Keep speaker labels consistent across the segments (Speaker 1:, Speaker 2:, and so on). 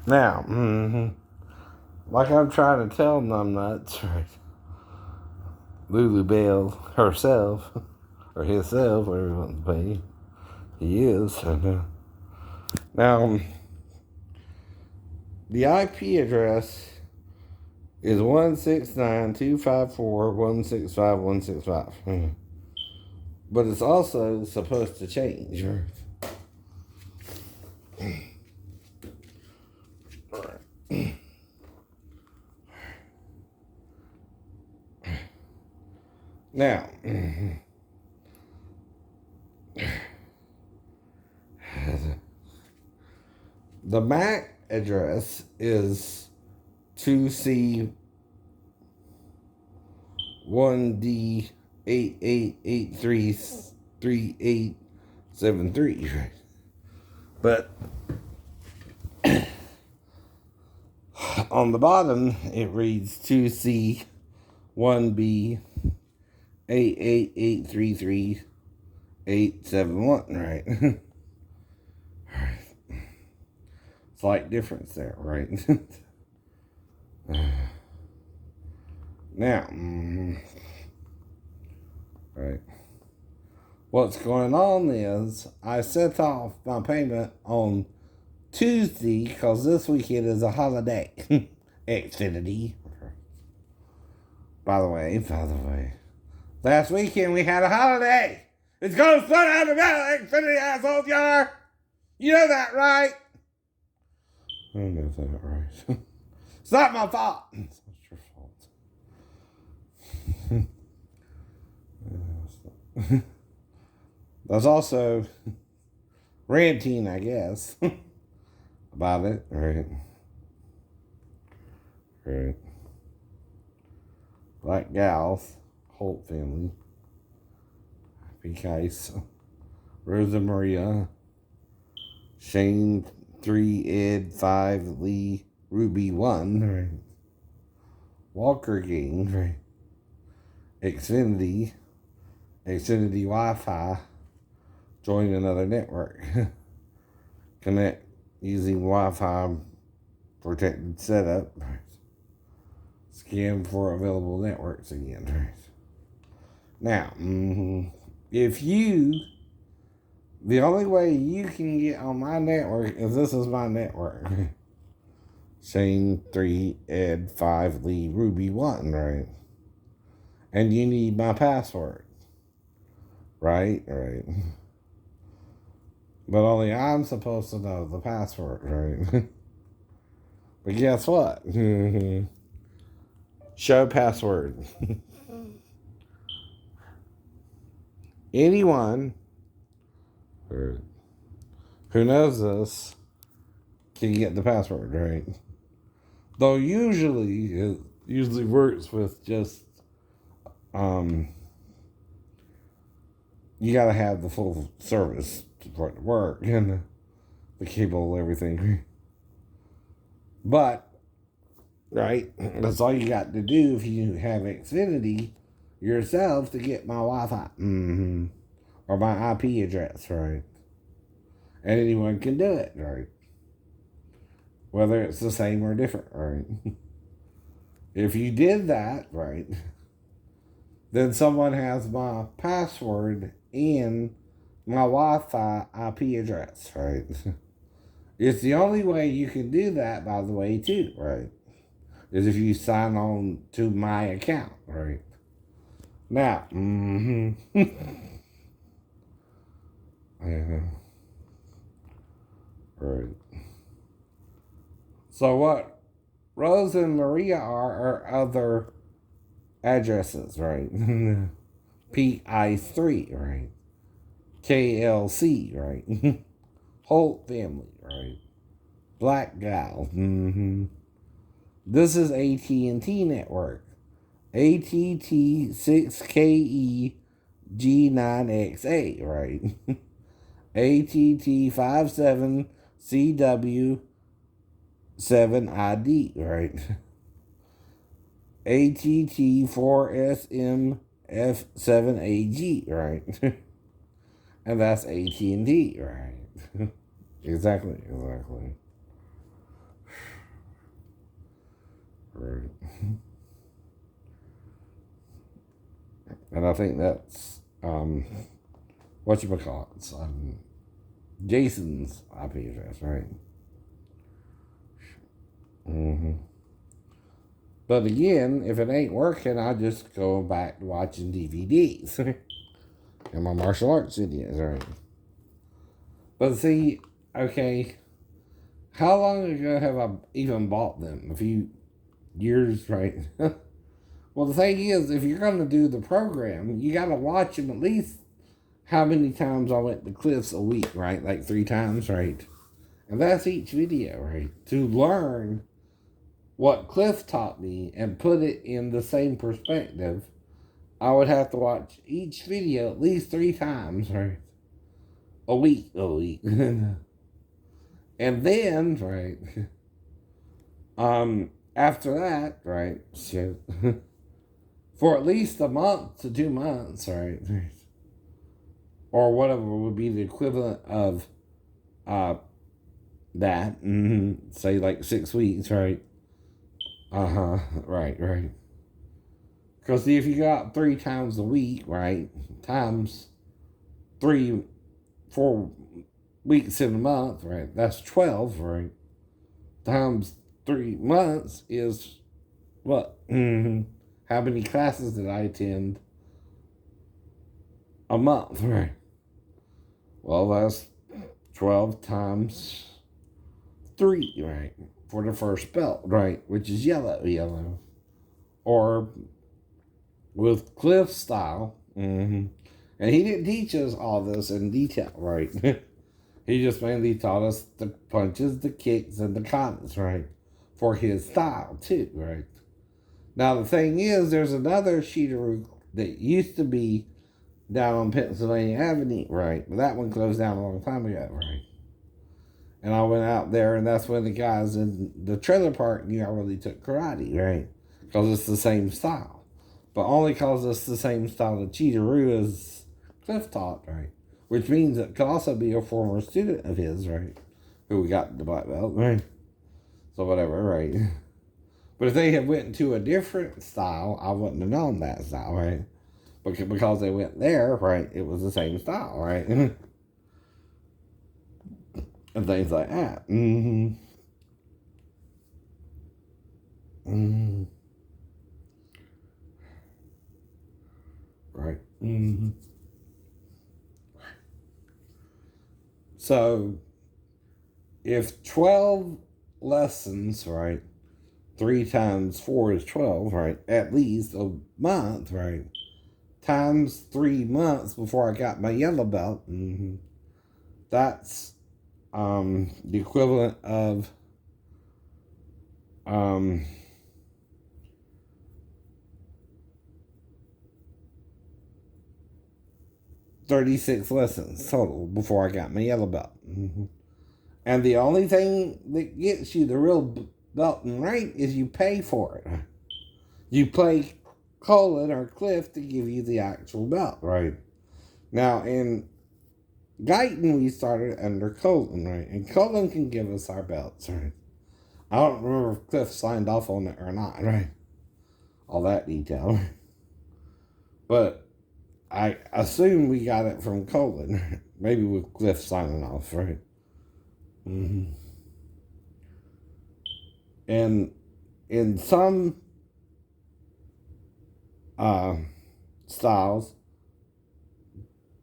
Speaker 1: Now, like I'm trying to tell numbnuts, right? Lulu Bell herself, or himself, whatever you want to be, he is. Now, the IP address is 169.254.165.165. But it's also supposed to change. Now, the MAC address is 2C1D88833873, right? But on the bottom, it reads 2C1B88833871, right? Slight difference there, right? Now, right. What's going on is I set off my payment on Tuesday because this weekend is a holiday. Xfinity. By the way, last weekend we had a holiday. It's going to slow down the battle, Xfinity assholes, you are. You know that, right? I don't know if that's right. It's not my fault. It's not your fault. That's also ranting, I guess, about it, right? Right. Black Gals, Holt family, Happy Case, Rosa Maria, Shane 3, Ed 5, Lee, Ruby 1, right? Walker Gang, right? Xfinity Wi-Fi, join another network. Connect using Wi-Fi protected setup. Right? Scan for available networks again. Right? Now, the only way you can get on my network is this is my network. Shane 3, Ed 5, Lee, Ruby 1, right? And you need my password. Right? Right. But only I'm supposed to know the password, right? But guess what? Show password. Anyone who knows this can get the password, right? Though it usually works with just you gotta have the full service for it to work and the cable, everything. But right, that's all you got to do if you have Xfinity yourself to get my Wi-Fi, or my IP address, right? And anyone can do it, right? Whether it's the same or different, right? If you did that, right, then someone has my password and my Wi-Fi IP address, right? It's the only way you can do that, by the way, too, right? Is if you sign on to my account, right? Now, yeah. Right. So what Rose and Maria are other addresses, right? PI3, right? KLC, right? Holt family, right? Black Gal. This is AT&T network. ATT6KE G9XA, right? ATT57CW7ID, right? ATT4SMF7AG, right? And that's AT&T, right? Exactly. Right. And I think that's whatchamacallit's Jason's IP address, right? Mm-hmm. But again, if it ain't working, I just go back to watching DVDs and my martial arts videos, right? But see, okay, how long ago have I even bought them? A few years, right? Well, the thing is, if you're going to do the program, you got to watch them at least how many times I went to Cliff's a week, right? Like 3 times, right? And that's each video, right? To learn what Cliff taught me and put it in the same perspective, I would have to watch each video at least 3 times, right? A week. And then, right, after that, right, shit, for at least a month to 2 months, right, or whatever would be the equivalent of that, say like 6 weeks, right? Right. Because if you got 3 times a week, right, times 4 weeks in a month, right, that's 12, right, times 3 months is what? How many classes did I attend a month, right? Well, that's 12 times 3, right, for the first belt, right, which is yellow. Or with Cliff style, and he didn't teach us all this in detail, right? He just mainly taught us the punches, the kicks, and the katas, right, for his style too, right? Now the thing is, there's another Shidoru that used to be down on Pennsylvania Avenue, right? But that one closed down a long time ago, right? And I went out there, and that's when the guys in the trailer park knew I really took karate, right? Because it's the same style. But only because it's the same style that Chidaru is Cliff taught, right? Which means it could also be a former student of his, right? Who we got the black belt, right? So whatever, right? But if they had went into a different style, I wouldn't have known that style, right? Because they went there, right? It was the same style, right? And things like that. Right. So, if 12 lessons, right, 3 times 4 is 12, right, at least a month, right, times 3 months before I got my yellow belt, that's the equivalent of 36 lessons total before I got my yellow belt. And the only thing that gets you the real belt and rank is you pay for it. You pay Colin or Cliff to give you the actual belt, right? Now, in Guyton, we started under Colin, right? And Colin can give us our belts, right? I don't remember if Cliff signed off on it or not, right? All that detail. But I assume we got it from Colin. Maybe with Cliff signing off, right? And in some styles,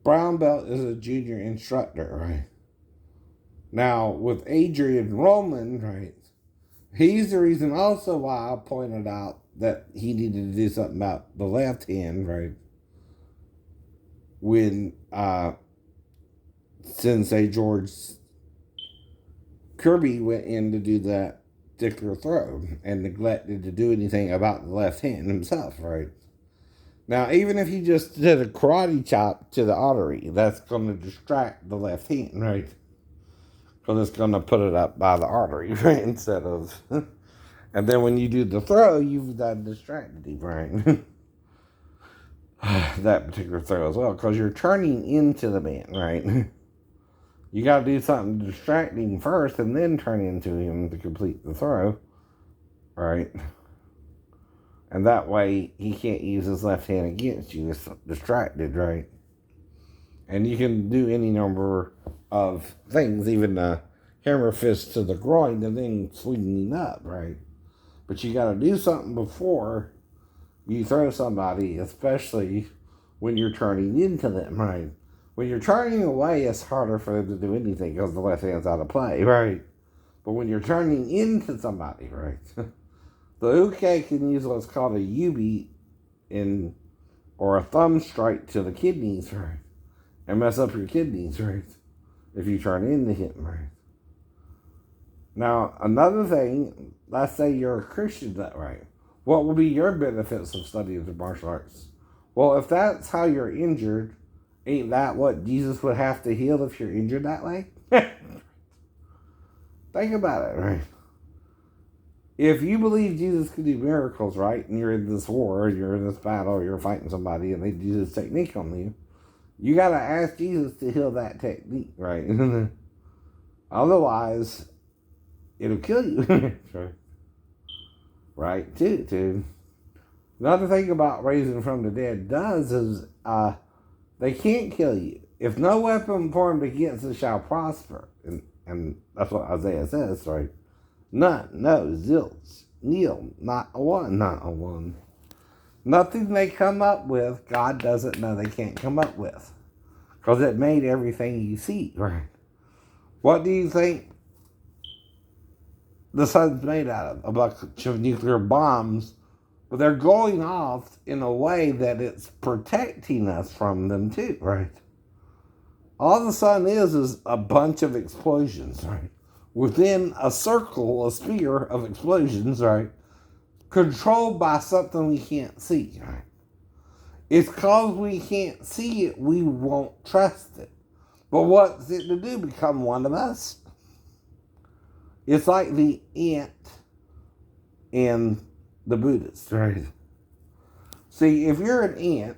Speaker 1: brown belt is a junior instructor, right? Now, with Adrian Roman, right, he's the reason also why I pointed out that he needed to do something about the left hand, right? When Sensei George Kirby went in to do that particular throw and neglected to do anything about the left hand himself, right? Now, even if he just did a karate chop to the artery, that's going to distract the left hand, right? Because it's going to put it up by the artery, right? Instead of... And then when you do the throw, you've done distracted him, right? That particular throw as well, because you're turning into the man, right? You got to do something to distract him first and then turn into him to complete the throw, right? And that way, he can't use his left hand against you. It's distracted, right? And you can do any number of things, even a hammer fist to the groin and then swinging up, right? But you got to do something before you throw somebody, especially when you're turning into them, right? When you're turning away, it's harder for them to do anything because the left hand's out of play, right? But when you're turning into somebody, right? The uke can use what's called a U-beat or a thumb strike to the kidneys, right? And mess up your kidneys, right? If you turn into him, right? Now, another thing, let's say you're a Christian, that right? What will be your benefits of studying the martial arts? Well, if that's how you're injured, ain't that what Jesus would have to heal if you're injured that way? Think about it, right? If you believe Jesus can do miracles, right, and you're in this war, or you're in this battle, or you're fighting somebody, and they do this technique on you, you got to ask Jesus to heal that technique, right? Otherwise, it'll kill you. Right, too. Another thing about raising from the dead does is they can't kill you. If no weapon formed against us shall prosper, and that's what Isaiah says, right? None, no, zilch, nil, not a one. Nothing they come up with, God doesn't know they can't come up with. Because it made everything you see, right? What do you think the sun's made out of? A bunch of nuclear bombs, but they're going off in a way that it's protecting us from them too, right? All the sun is a bunch of explosions, right? Within a circle, a sphere of explosions, right? Controlled by something we can't see, right? It's because we can't see it, we won't trust it. But what's it to do? Become one of us? It's like the ant and the Buddhist, right? See, if you're an ant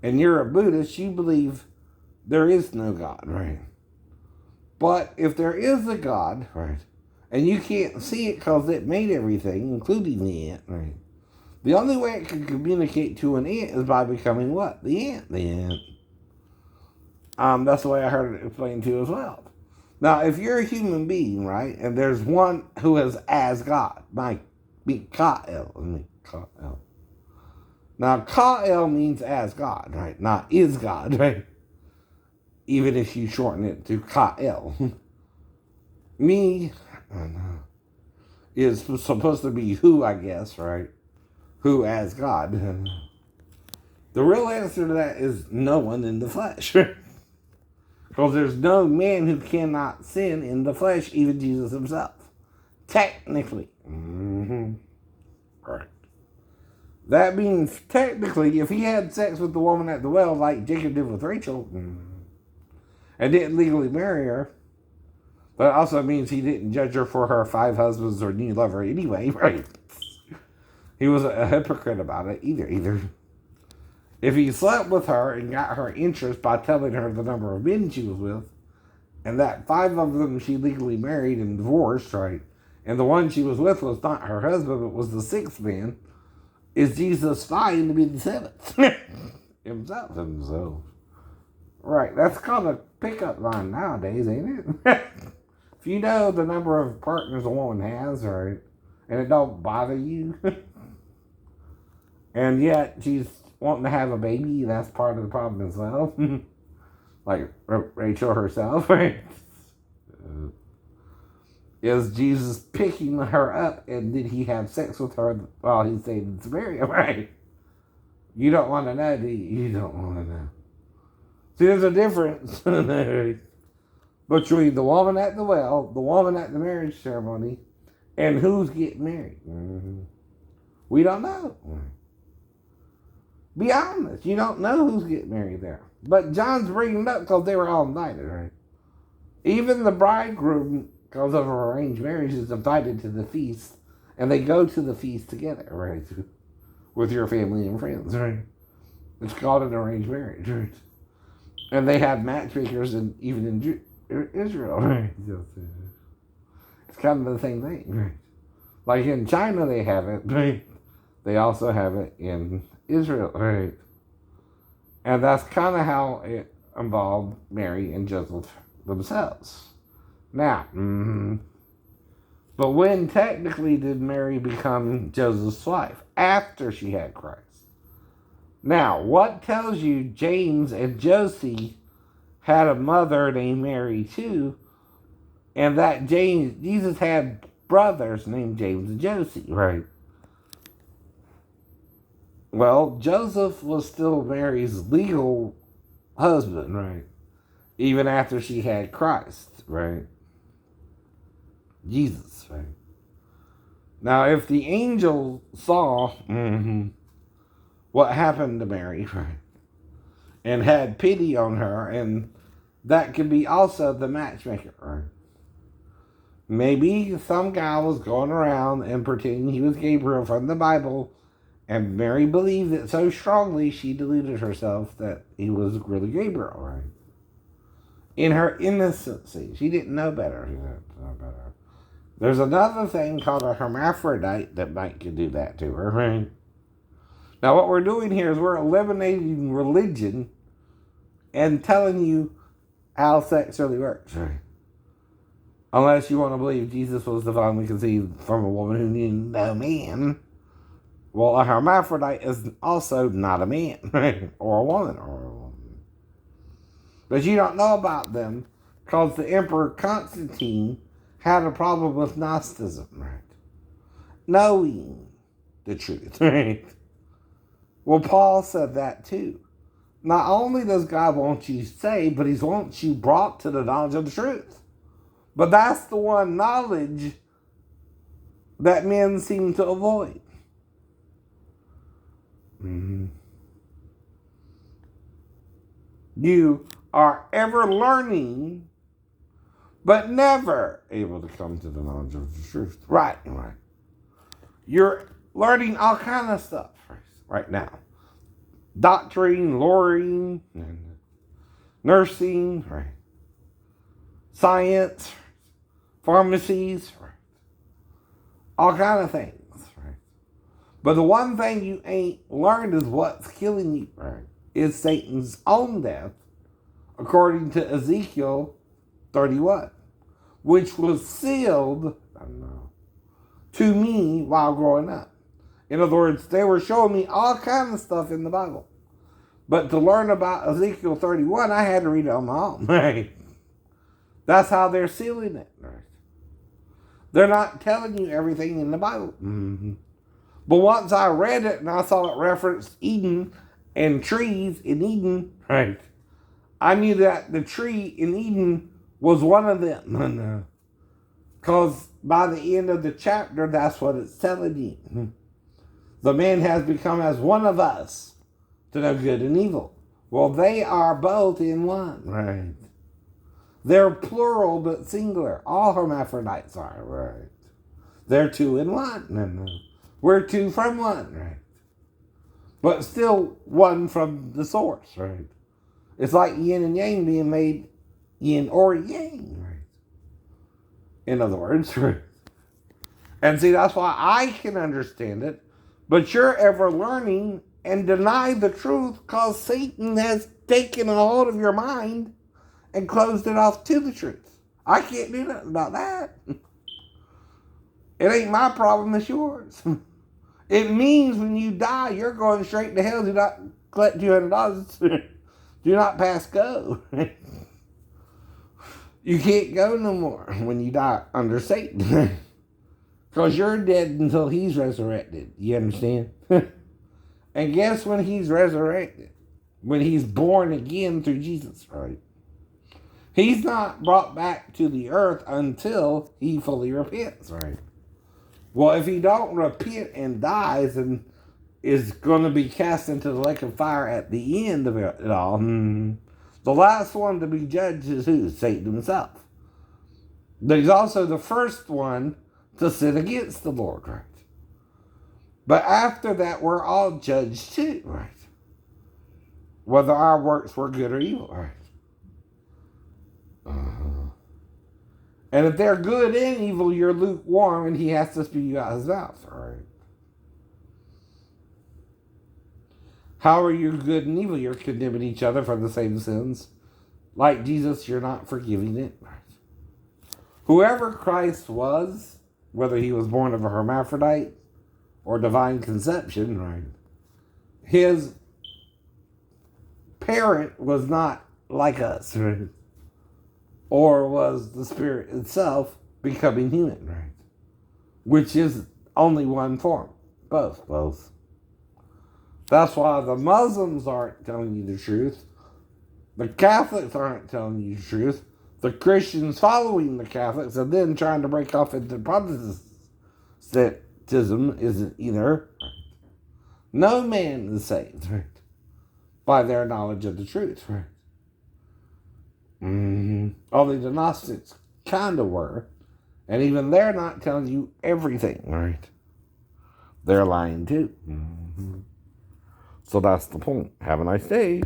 Speaker 1: and you're a Buddhist, you believe there is no God, right? But if there is a God, right, and you can't see it because it made everything, including the ant, right? The only way it can communicate to an ant is by becoming what? The ant. That's the way I heard it explained to you as well. Now, if you're a human being, right, and there's one who is as God, Ka'el. Now, Ka'el means as God, right? Not is God, right? Even if you shorten it to Ka'el. Me is supposed to be who, I guess, right? Who as God. The real answer to that is no one in the flesh. Because there's no man who cannot sin in the flesh, even Jesus himself. Technically. Right. That means, technically, if he had sex with the woman at the well, like Jacob did with Rachel, and didn't legally marry her, but it also means he didn't judge her for her 5 husbands or new lover anyway, right? He was a hypocrite about it either. If he slept with her and got her interest by telling her the number of men she was with, and that 5 of them she legally married and divorced, right? And the one she was with was not her husband, but was the 6th man, is Jesus fine to be the 7th? Himself. Right, that's called a pickup line nowadays, ain't it? If you know the number of partners a woman has, right, and it don't bother you, and yet she's wanting to have a baby, that's part of the problem as well. Like Rachel herself, right? Is Jesus picking her up, and did he have sex with her while he stayed in Samaria, right? You don't want to know, do you? You don't want to know. See, there's a difference between the woman at the well, the woman at the marriage ceremony, and who's getting married. We don't know. Be honest, you don't know who's getting married there. But John's bringing it up because they were all invited, right? Even the bridegroom, because of her arranged marriage, is invited to the feast, and they go to the feast together, right? With your family and friends, right? It's called an arranged marriage, right? And they have matchmakers even in Israel, right? It's kind of the same thing, right? Like in China, they have it, right? They also have it in Israel, right? And that's kind of how it involved Mary and Joseph themselves. Now, but when technically did Mary become Joseph's wife? After she had Christ. Now, what tells you James and Josie had a mother named Mary too, and that Jesus had brothers named James and Josie, right? Well, Joseph was still Mary's legal husband, right? Even after she had Christ, right? Jesus, right? Now, if the angel saw what happened to Mary, right, and had pity on her, and that could be also the matchmaker, right? Maybe some guy was going around and pretending he was Gabriel from the Bible, and Mary believed it so strongly she deluded herself that he was really Gabriel, right? In her innocency, she didn't know better. She didn't know better. There's another thing called a hermaphrodite that might could do that to her, right? Now, what we're doing here is we're eliminating religion and telling you how sex really works, right? Unless you want to believe Jesus was divinely conceived from a woman who knew no man. Well, a hermaphrodite is also not a man, right? Or a woman. But you don't know about them because the Emperor Constantine had a problem with Gnosticism, right? Knowing the truth, right? Well, Paul said that too. Not only does God want you saved, but he wants you brought to the knowledge of the truth. But that's the one knowledge that men seem to avoid. You are ever learning, but never able to come to the knowledge of the truth. Right. You're learning all kind of stuff right now. Doctoring, lawyering, nursing, right? Science, pharmacies, right? All kind of things, right? But the one thing you ain't learned is what's killing you, right? Is Satan's own death, according to Ezekiel 31, which was sealed, to me while growing up. In other words, they were showing me all kinds of stuff in the Bible. But to learn about Ezekiel 31, I had to read it on my own, right? That's how they're sealing it, right? They're not telling you everything in the Bible. But once I read it and I saw it referenced Eden and trees in Eden, right? I knew that the tree in Eden was one of them. Because by the end of the chapter, that's what it's telling you. The man has become as one of us to know good and evil. Well, they are both in one, right? They're plural but singular. All hermaphrodites are, right? They're two in one. We're two from one, right? But still one from the source, right? It's like yin and yang being made yin or yang, right? In other words, right? And see, that's why I can understand it, but you're ever learning and deny the truth because Satan has taken a hold of your mind and closed it off to the truth. I can't do nothing about that. It ain't my problem, it's yours. It means when you die, you're going straight to hell. Do not collect $200. Do not pass go. You can't go no more when you die under Satan. Because you're dead until he's resurrected. You understand? And guess when he's resurrected? When he's born again through Jesus, right? He's not brought back to the earth until he fully repents, right? Well, if he don't repent and dies and is going to be cast into the lake of fire at the end of it all, the last one to be judged is who? Satan himself. But he's also the first one to sin against the Lord, right? But after that, we're all judged too, right? Whether our works were good or evil, right? And if they're good and evil, you're lukewarm and he has to spew you out his mouth, right? How are you good and evil? You're condemning each other for the same sins. Like Jesus, you're not forgiving it. Whoever Christ was, whether he was born of a hermaphrodite or divine conception, right? His parent was not like us, right? Or was the Spirit itself becoming human, right? Which is only one form. Both. That's why the Muslims aren't telling you the truth. The Catholics aren't telling you the truth. The Christians following the Catholics and then trying to break off into Protestantism isn't either. No man is saved, right? By their knowledge of the truth, right? Only the Gnostics kind of were. And even they're not telling you everything, right? They're lying too. So that's the point. Have a nice day.